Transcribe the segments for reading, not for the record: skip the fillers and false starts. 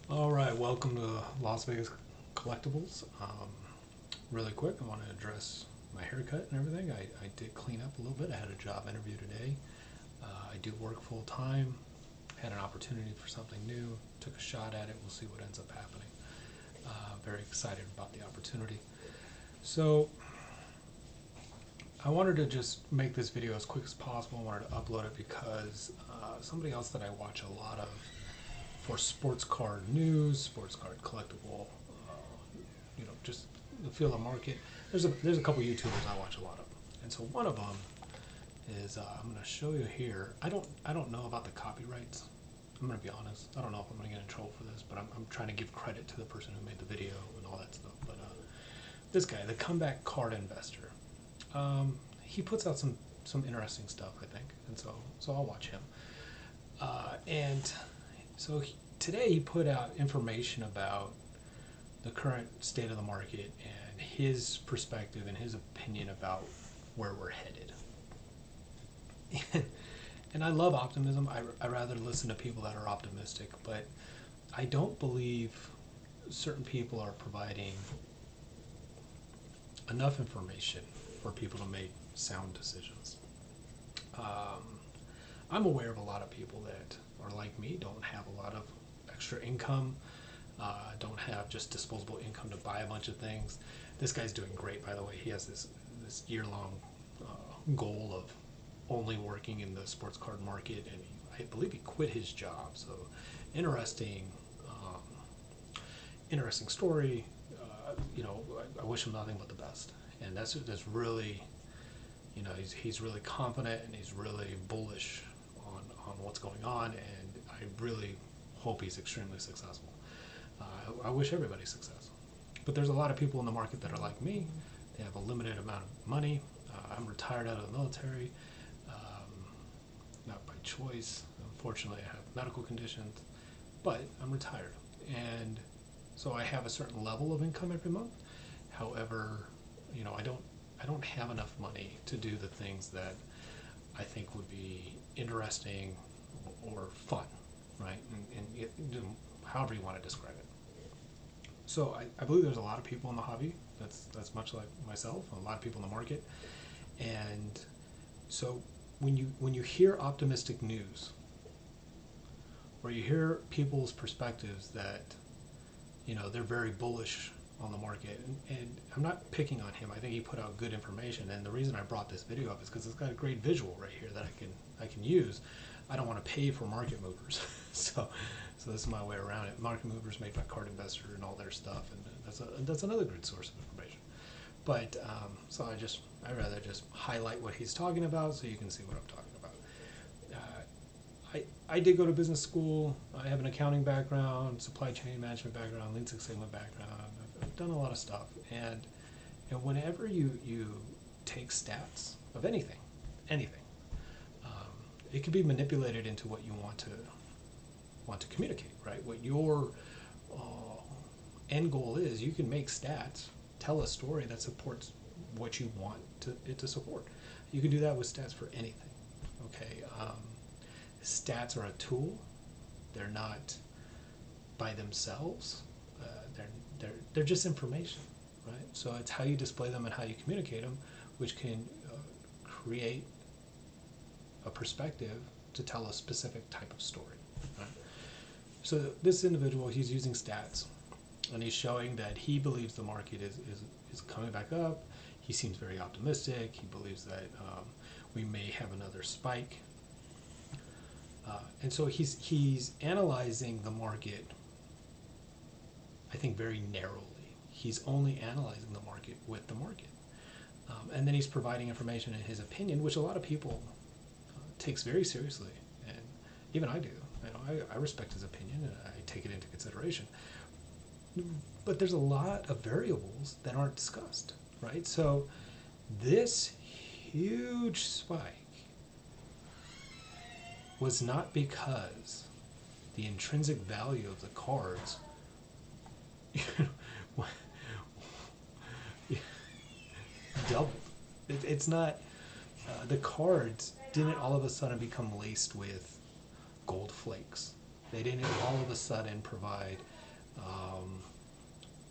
All right, welcome to Las Vegas Collectibles. Really quick, I want to address my haircut and everything. I did clean up a little bit. I had a job interview today. I do work full time. Had an opportunity for something new. Took a shot at it. We'll see what ends up happening. Very excited about the opportunity. So I wanted to just make this video as quick as possible. I wanted to upload it because somebody else that I watch a lot of for sports card news, sports card collectible, just the field of market. There's a couple YouTubers I watch a lot of, and so one of them is I'm going to show you here. I don't know about the copyrights. I'm going to be honest. I don't know if I'm going to get in trouble for this, but I'm trying to give credit to the person who made the video and all that stuff. But this guy, the comeback card investor, he puts out some interesting stuff, I think, and so I'll watch him. And so today he put out information about the current state of the market and his perspective and his opinion about where we're headed. And I love optimism. I rather listen to people that are optimistic, but I don't believe certain people are providing enough information for people to make sound decisions. I'm aware of a lot of people that are like me, don't have a lot of extra income, don't have just disposable income to buy a bunch of things. This guy's doing great, by the way. He has this year-long goal of only working in the sports card market, and I believe he quit his job. So interesting, interesting story. I wish him nothing but the best, and that's really, he's really confident and he's really bullish on what's going on, and I really hope he's extremely successful. I wish everybody success. But there's a lot of people in the market that are like me. They have a limited amount of money. I'm retired out of the military, not by choice. Unfortunately, I have medical conditions, but I'm retired. And so I have a certain level of income every month. However, I don't have enough money to do the things that I think would be interesting or fun, right? And however you want to describe it. So I believe there's a lot of people in the hobby that's much like myself, a lot of people in the market. And so when you hear optimistic news, or you hear people's perspectives that they're very bullish on the market, and I'm not picking on him. I think he put out good information, and the reason I brought this video up is because it's got a great visual right here that I can use. I don't want to pay for market movers, so this is my way around it. Market movers made by Card Investor and all their stuff, and that's another good source of information. But so I rather just highlight what he's talking about so you can see what I'm talking about. I did go to business school. I have an accounting background, supply chain management background, Lean Six Sigma background. I've done a lot of stuff, and whenever you take stats of anything, it can be manipulated into what you want to communicate, right? What your end goal is. You can make stats, tell a story that supports what you want it to support. You can do that with stats for anything. Okay, stats are a tool. They're not by themselves. They're just information, right? So it's how you display them and how you communicate them, which can create a perspective to tell a specific type of story, right? So this individual, he's using stats, and he's showing that he believes the market is coming back up. He seems very optimistic. He believes that we may have another spike. And so he's analyzing the market, I think, very narrowly. He's only analyzing the market with the market. And then he's providing information in his opinion, which a lot of people takes very seriously. And even I do. I respect his opinion and I take it into consideration. But there's a lot of variables that aren't discussed, right? So this huge spike was not because the intrinsic value of the cards doubled. It's not, the cards didn't all of a sudden become laced with gold flakes. They didn't all of a sudden provide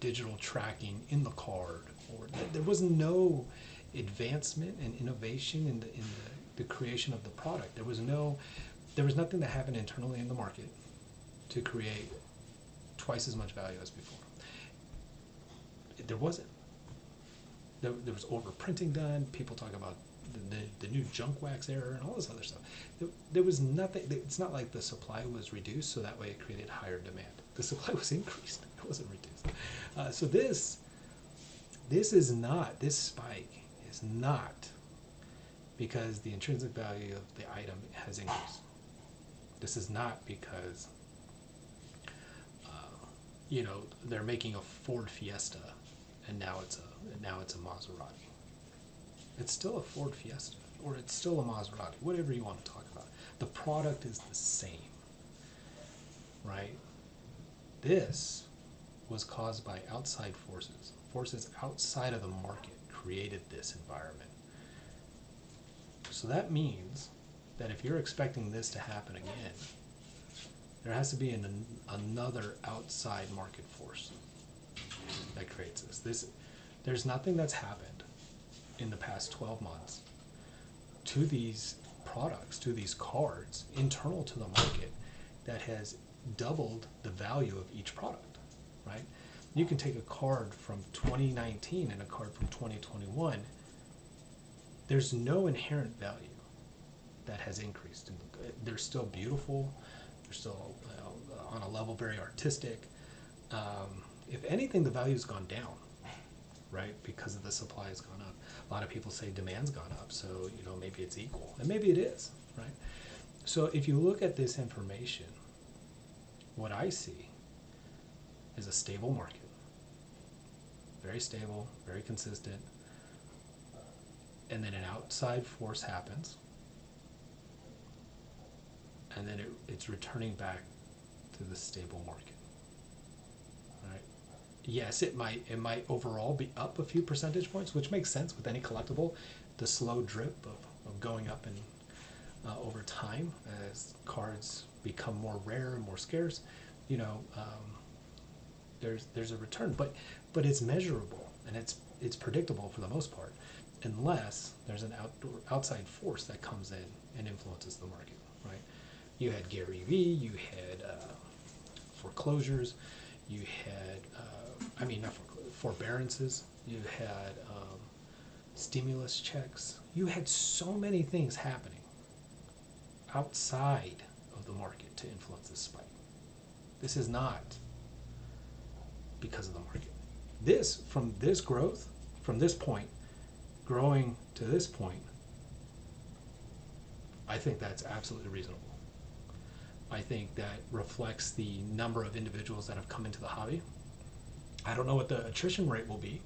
digital tracking in the card, or there was no advancement and innovation in the creation of the product. There was nothing that happened internally in the market to create twice as much value as before. There wasn't. There was overprinting done. People talk about the new junk wax error and all this other stuff. There was nothing. It's not like the supply was reduced so that way it created higher demand. The supply was increased. It wasn't reduced. So this spike is not because the intrinsic value of the item has increased. This is not because they're making a Ford Fiesta and now it's a Maserati. It's still a Ford Fiesta, or it's still a Maserati, whatever you want to talk about. The product is the same, right? This was caused by outside forces. Forces outside of the market created this environment. So that means that if you're expecting this to happen again, there has to be another outside market force that creates this. There's nothing that's happened in the past 12 months to these products, to these cards, internal to the market, that has doubled the value of each product, right? You can take a card from 2019 and a card from 2021. There's no inherent value that has increased. They're still beautiful. They're still on a level very artistic. If anything, the value's gone down, right? Because of the supply has gone up. A lot of people say demand's gone up, so maybe it's equal, and maybe it is, right? So if you look at this information, what I see is a stable market, very stable, very consistent, and then an outside force happens, and then it's returning back to the stable market, right? Yes, it might overall be up a few percentage points, which makes sense with any collectible, the slow drip of going up and over time as cards become more rare and more scarce. There's a return, but it's measurable and it's predictable for the most part, unless there's an outside force that comes in and influences the market, right? You had Gary Vee, you had foreclosures, you had not forbearances, you had stimulus checks, you had so many things happening outside of the market to influence this spike. This is not because of the market. From this growth, from this point, growing to this point, I think that's absolutely reasonable. I think that reflects the number of individuals that have come into the hobby. I don't know what the attrition rate will be,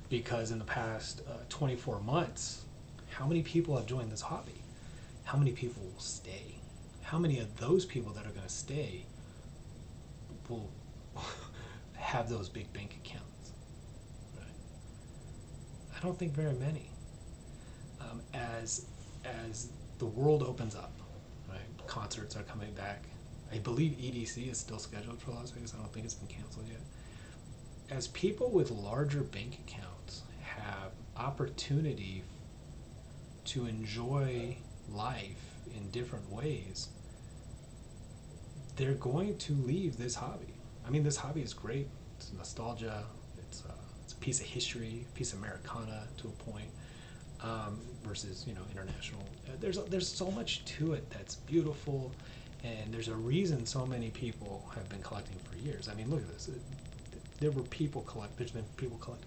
because in the past 24 months, how many people have joined this hobby? How many people will stay? How many of those people that are going to stay will have those big bank accounts? Right? I don't think very many. As the world opens up, right? Concerts are coming back. I believe EDC is still scheduled for Las Vegas. I don't think it's been canceled yet. As people with larger bank accounts have opportunity to enjoy life in different ways, they're going to leave this hobby. I mean, this hobby is great. It's nostalgia. It's a piece of history, a piece of Americana to a point, versus international. There's so much to it that's beautiful, and there's a reason so many people have been collecting for years. I mean, look at this. There's been people collecting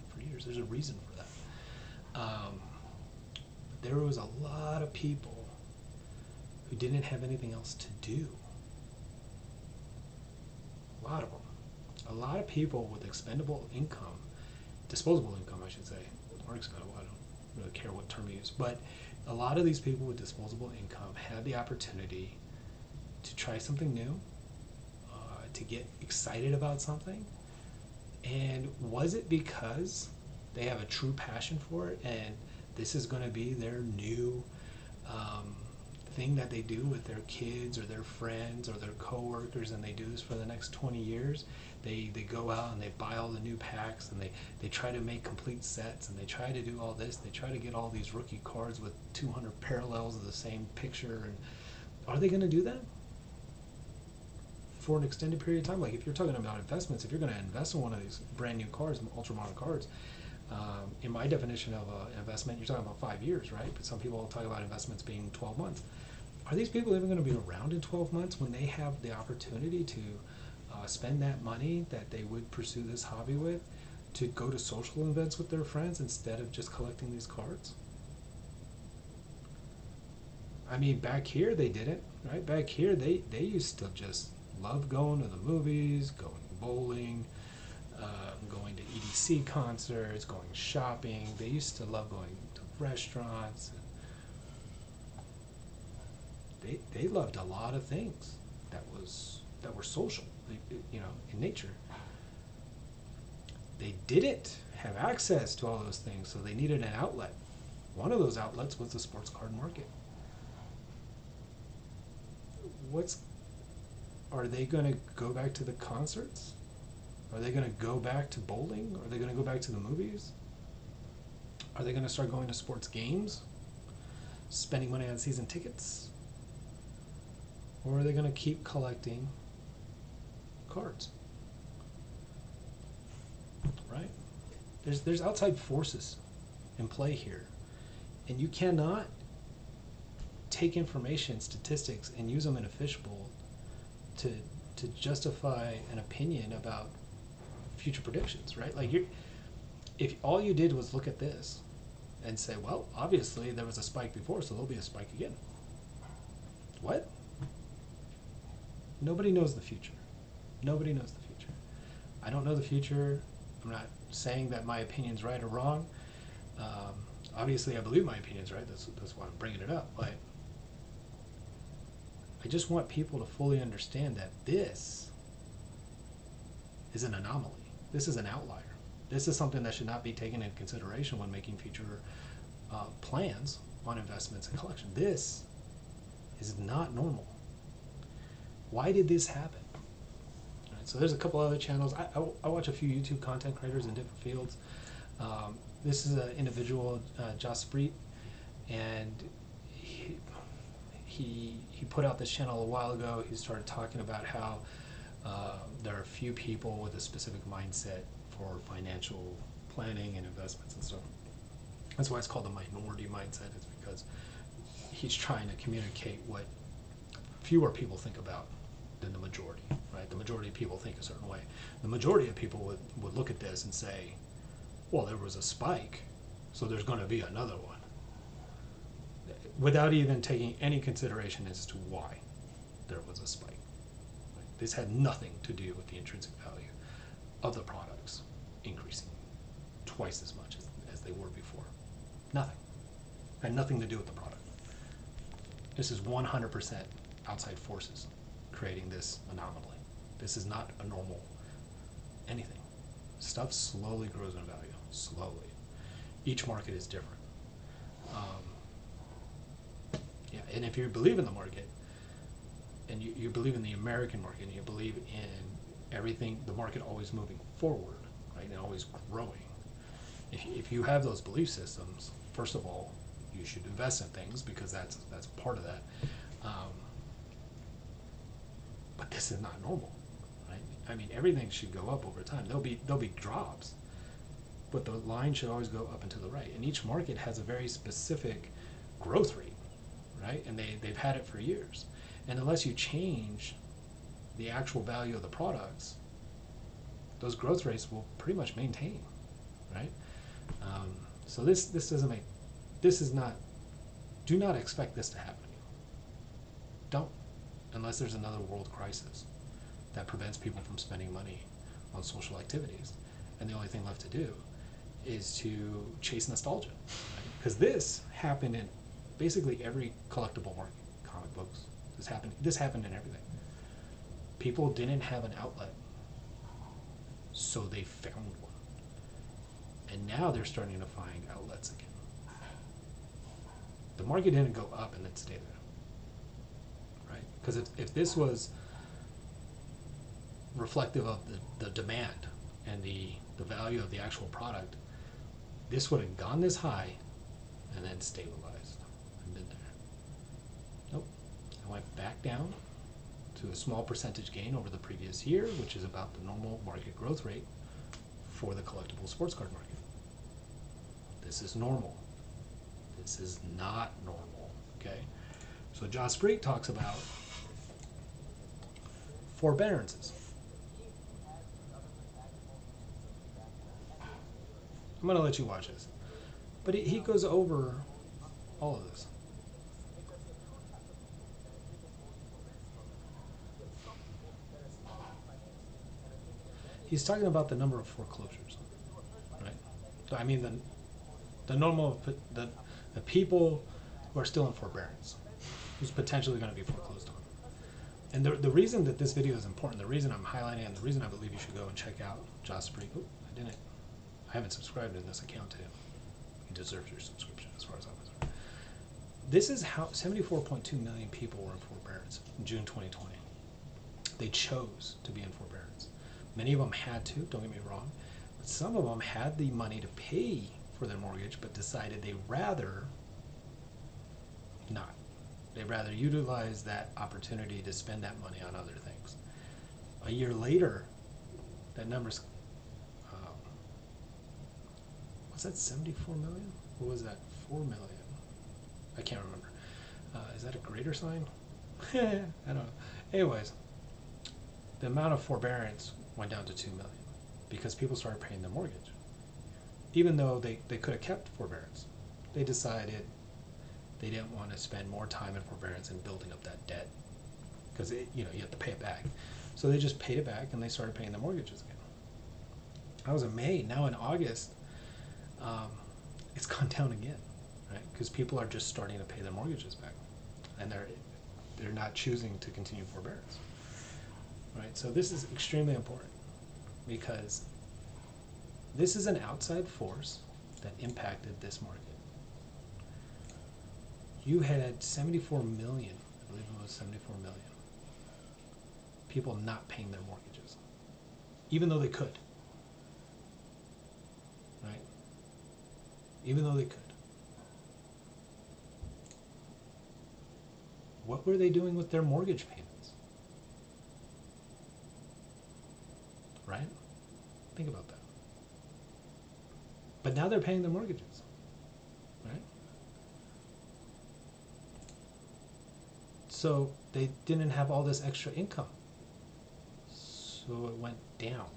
for years. There's a reason for that. There was a lot of people who didn't have anything else to do. A lot of them. A lot of people with disposable income, I should say, or expendable, I don't really care what term you use, but a lot of these people with disposable income had the opportunity to try something new, to get excited about something. And was it because they have a true passion for it and this is going to be their new thing that they do with their kids or their friends or their coworkers, and they do this for the next 20 years. They go out and they buy all the new packs, and they try to make complete sets, and they try to do all this. They try to get all these rookie cards with 200 parallels of the same picture. And are they going to do that for an extended period of time? Like, if you're talking about investments, if you're going to invest in one of these brand new cards, ultra modern cards, in my definition of an investment, you're talking about 5 years, right? But some people talk about investments being 12 months. Are these people even going to be around in 12 months when they have the opportunity to spend that money that they would pursue this hobby with to go to social events with their friends instead of just collecting these cards? I mean, back here they didn't, right? Back here they used to just love going to the movies, going bowling, going to EDC concerts, going shopping. They used to love going to restaurants. They loved a lot of things that were social, in nature. They didn't have access to all those things, so they needed an outlet. One of those outlets was the sports card market. Are they going to go back to the concerts? Are they going to go back to bowling? Are they going to go back to the movies? Are they going to start going to sports games? Spending money on season tickets? Or are they going to keep collecting cards? Right? There's outside forces in play here. And you cannot take information, statistics, and use them in a fishbowl to justify an opinion about future predictions, right? Like, if all you did was look at this and say, well, obviously there was a spike before, so there'll be a spike again. What? Nobody knows the future. Nobody knows the future. I don't know the future. I'm not saying that my opinion's right or wrong. Obviously, I believe my opinion's right. That's why I'm bringing it up. But I just want people to fully understand that this is an anomaly. This is an outlier. This is something that should not be taken into consideration when making future plans on investments and collection. This is not normal. Why did this happen? Right, so there's a couple other channels. I watch a few YouTube content creators in different fields. This is an individual, Josprit, and he put out this channel a while ago. He started talking about how there are a few people with a specific mindset for financial planning and investments and stuff. That's why it's called the minority mindset. It's because he's trying to communicate what fewer people think about than the majority, right? The majority of people think a certain way. The majority of people would look at this and say, well, there was a spike, so there's going to be another one, without even taking any consideration as to why there was a spike. Right? This had nothing to do with the intrinsic value of the products increasing twice as much as they were before. Nothing. Had nothing to do with the product. This is 100% outside forces creating this anomaly. This is not a normal anything. Stuff slowly grows in value. Slowly. Each market is different. And if you believe in the market, and you believe in the American market, and you believe in everything, the market always moving forward, right, and always growing. If you have those belief systems, first of all, you should invest in things because that's part of that. But this is not normal, right? I mean, everything should go up over time. There'll be drops, but the line should always go up and to the right. And each market has a very specific growth rate, right? And they've had it for years. And unless you change the actual value of the products, those growth rates will pretty much maintain, right? So this doesn't make, this is not, do not expect this to happen. Don't, unless there's another world crisis that prevents people from spending money on social activities. And the only thing left to do is to chase nostalgia. Because this happened in basically every collectible market, comic books. This happened in everything. People didn't have an outlet, so they found one. And now they're starting to find outlets again. The market didn't go up and then stay there. right? Because if this was reflective of the demand and the value of the actual product, this would have gone this high and then stabilized and been there. Nope. I went back down to a small percentage gain over the previous year, which is about the normal market growth rate for the collectible sports card market. This is normal. This is not normal, okay? So Josh Freak talks about forbearances. I'm going to let you watch this. But he goes over all of this. He's talking about the number of foreclosures, right? So I mean the normal the people who are still in forbearance, who's potentially going to be foreclosed on. And the reason that this video is important, the reason I'm highlighting it, and the reason I believe you should go and check out Josh Freak. I haven't subscribed in this account to him. He deserves your subscription as far as I'm concerned. This is how 74.2 million people were in forbearance in June 2020. They chose to be in forbearance. Many of them had to, don't get me wrong, but some of them had the money to pay for their mortgage but decided they'd rather not. They'd rather utilize that opportunity to spend that money on other things. A year later, that number's was that 74 million? What was that? 4 million? I can't remember. Is that a greater sign? I don't know. Anyways, the amount of forbearance went down to 2 million because people started paying their mortgage. Even though they could have kept forbearance, they decided they didn't want to spend more time in forbearance and building up that debt because you have to pay it back. So they just paid it back and they started paying their mortgages again. That was in May. Now in August, it's gone down again, right? Because people are just starting to pay their mortgages back, and they're not choosing to continue forbearance, right? So this is extremely important because this is an outside force that impacted this market. You had 74 million, I believe it was 74 million, people not paying their mortgages, even though they could. Right? Even though they could. What were they doing with their mortgage payments? Right? Think about that. But now they're paying their mortgages. Right? So they didn't have all this extra income. So it went down.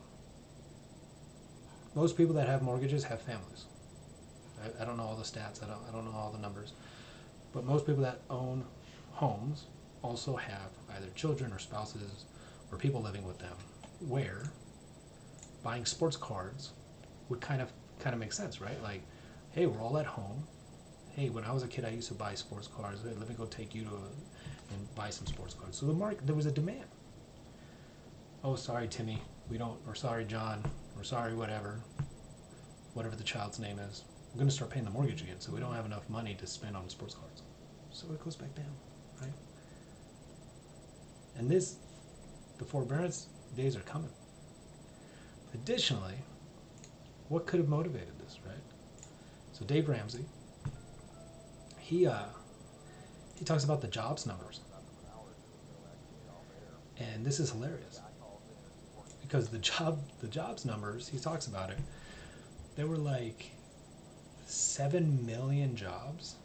Most people that have mortgages have families. I don't know all the stats. I don't know all the numbers. But most people that own homes also have either children or spouses or people living with them, where buying sports cards would kind of make sense, right? Like, hey, we're all at home. Hey, when I was a kid, I used to buy sports cards. Hey, let me go take you and buy some sports cards. So there was a demand. Oh, sorry, Timmy. Or sorry, John. Or sorry, whatever the child's name is. We're going to start paying the mortgage again, so we don't have enough money to spend on sports cards. So it goes back down, right? And the forbearance days are coming. Additionally, what could have motivated this, right? So Dave Ramsey, he talks about the jobs numbers. And this is hilarious. Because the jobs numbers, he talks about it, there were like 7 million jobs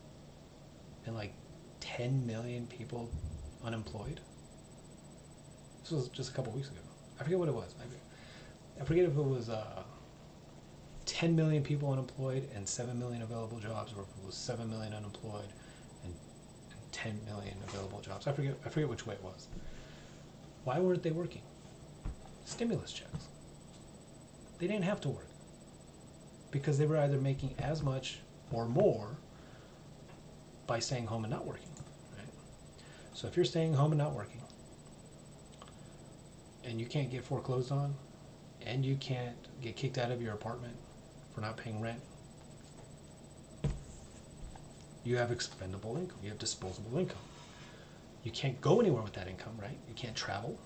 and like 10 million people unemployed. This was just a couple weeks ago. I forget what it was. I forget if it was 10 million people unemployed and 7 million available jobs, or if it was 7 million unemployed and 10 million available jobs. I forget which way it was. Why weren't they working? Stimulus checks. They didn't have to work because they were either making as much or more by staying home and not working. Right? So if you're staying home and not working, and you can't get foreclosed on, and you can't get kicked out of your apartment for not paying rent, you have expendable income. You have disposable income. You can't go anywhere with that income, right? You can't travel.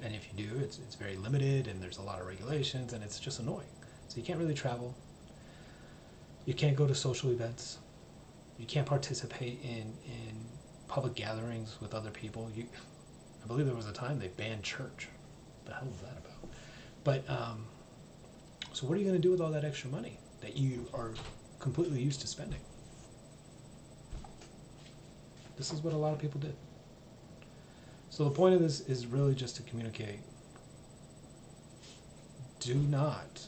And if you do, it's very limited and there's a lot of regulations and it's just annoying. So you can't really travel. You can't go to social events. You can't participate in public gatherings with other people. I believe there was a time they banned church. What the hell is that about? But, so what are you going to do with all that extra money that you are completely used to spending? This is what a lot of people did. So the point of this is really just to communicate. Do not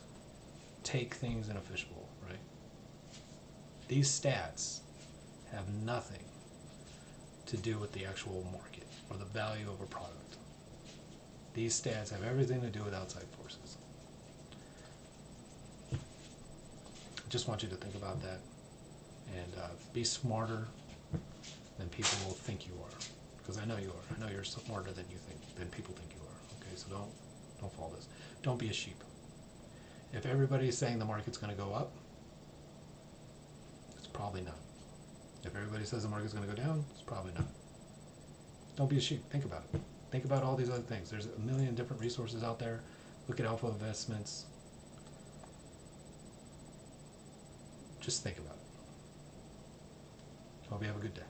take things in a fishbowl, right? These stats have nothing to do with the actual market or the value of a product. These stats have everything to do with outside forces. I just want you to think about that and be smarter than people will think you are. Because I know you are. I know you're smarter than you think, than people think you are. Okay, so don't follow this. Don't be a sheep. If everybody's saying the market's going to go up, it's probably not. If everybody says the market's going to go down, it's probably not. Don't be a sheep. Think about it. Think about all these other things. There's a million different resources out there. Look at alpha investments. Just think about it. Hope you have a good day.